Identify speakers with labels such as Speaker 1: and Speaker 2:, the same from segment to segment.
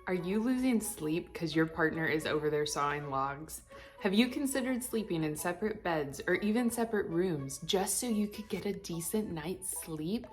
Speaker 1: Are you losing sleep because your partner is over there sawing logs? Have you considered sleeping in separate beds or even separate rooms just so you could get a decent night's sleep?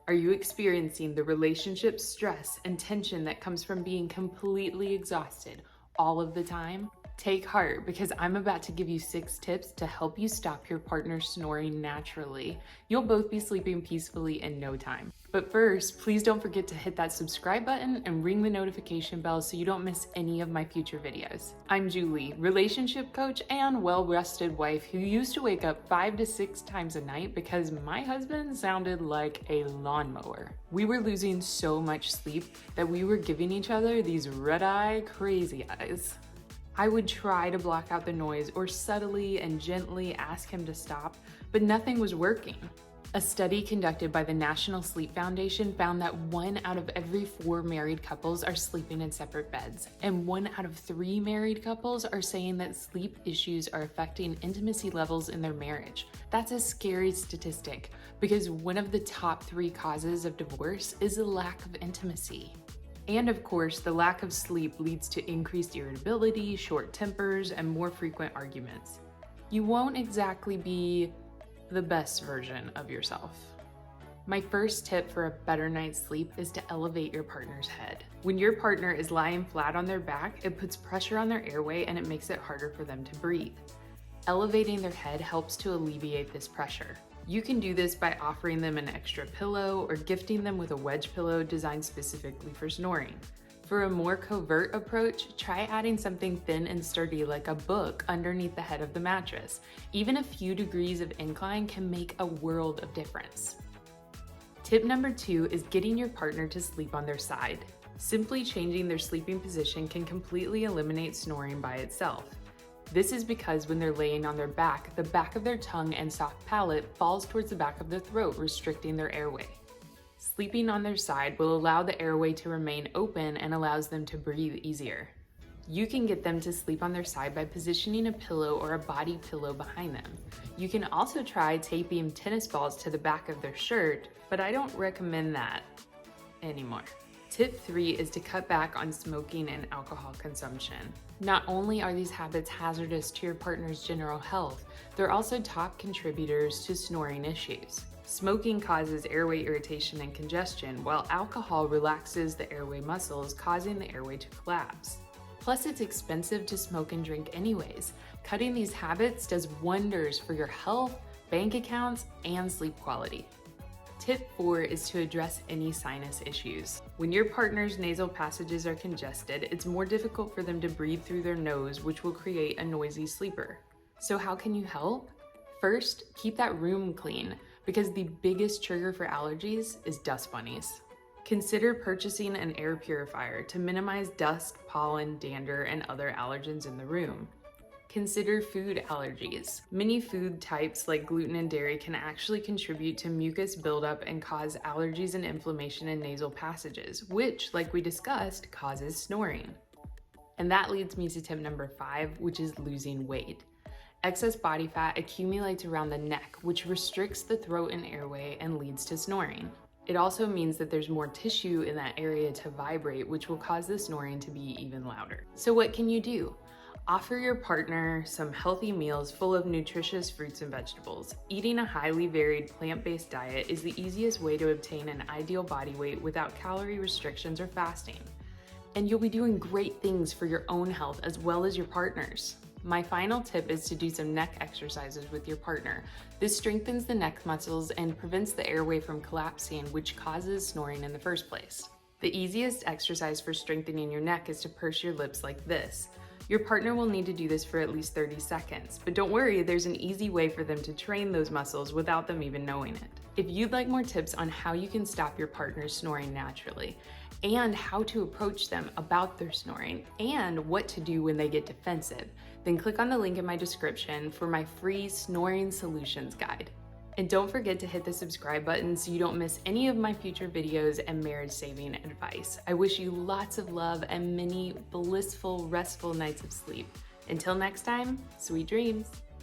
Speaker 1: Are you experiencing the relationship stress and tension that comes from being completely exhausted all of the time? Take heart, because I'm about to give you 6 tips to help you stop your partner snoring naturally. You'll both be sleeping peacefully in no time. But first, please don't forget to hit that subscribe button and ring the notification bell so you don't miss any of my future videos. I'm Julie, relationship coach and well-rested wife who used to wake up 5 to 6 times a night because my husband sounded like a lawnmower. We were losing so much sleep that we were giving each other these red-eye crazy eyes. I would try to block out the noise or subtly and gently ask him to stop, but nothing was working. A study conducted by the National Sleep Foundation found that 1 out of every 4 married couples are sleeping in separate beds, and 1 out of 3 married couples are saying that sleep issues are affecting intimacy levels in their marriage. That's a scary statistic because one of the top 3 causes of divorce is a lack of intimacy. And of course, the lack of sleep leads to increased irritability, short tempers, and more frequent arguments. You won't exactly be the best version of yourself. My first tip for a better night's sleep is to elevate your partner's head. When your partner is lying flat on their back, it puts pressure on their airway and it makes it harder for them to breathe. Elevating their head helps to alleviate this pressure. You can do this by offering them an extra pillow or gifting them with a wedge pillow designed specifically for snoring. For a more covert approach, try adding something thin and sturdy like a book underneath the head of the mattress. Even a few degrees of incline can make a world of difference. Tip number 2 is getting your partner to sleep on their side. Simply changing their sleeping position can completely eliminate snoring by itself. This is because when they're laying on their back, the back of their tongue and soft palate falls towards the back of the throat, restricting their airway. Sleeping on their side will allow the airway to remain open and allows them to breathe easier. You can get them to sleep on their side by positioning a pillow or a body pillow behind them. You can also try taping tennis balls to the back of their shirt, but I don't recommend that anymore. Tip 3 is to cut back on smoking and alcohol consumption. Not only are these habits hazardous to your partner's general health, they're also top contributors to snoring issues. Smoking causes airway irritation and congestion, while alcohol relaxes the airway muscles, causing the airway to collapse. Plus, it's expensive to smoke and drink anyways. Cutting these habits does wonders for your health, bank accounts, and sleep quality. Tip 4 is to address any sinus issues. When your partner's nasal passages are congested, it's more difficult for them to breathe through their nose, which will create a noisy sleeper. So how can you help? First, keep that room clean, because the biggest trigger for allergies is dust bunnies. Consider purchasing an air purifier to minimize dust, pollen, dander, and other allergens in the room. Consider food allergies. Many food types like gluten and dairy can actually contribute to mucus buildup and cause allergies and inflammation in nasal passages, which, like we discussed, causes snoring. And that leads me to tip number 5, which is losing weight. Excess body fat accumulates around the neck, which restricts the throat and airway and leads to snoring. It also means that there's more tissue in that area to vibrate, which will cause the snoring to be even louder. So what can you do? Offer your partner some healthy meals full of nutritious fruits and vegetables. Eating a highly varied plant-based diet is the easiest way to obtain an ideal body weight without calorie restrictions or fasting. And you'll be doing great things for your own health as well as your partner's. My final tip is to do some neck exercises with your partner. This strengthens the neck muscles and prevents the airway from collapsing, which causes snoring in the first place. The easiest exercise for strengthening your neck is to purse your lips like this. Your partner will need to do this for at least 30 seconds, but don't worry, there's an easy way for them to train those muscles without them even knowing it. If you'd like more tips on how you can stop your partner's snoring naturally, and how to approach them about their snoring, and what to do when they get defensive, then click on the link in my description for my free Snoring Solutions Guide. And don't forget to hit the subscribe button so you don't miss any of my future videos and marriage-saving advice. I wish you lots of love and many blissful, restful nights of sleep. Until next time, sweet dreams.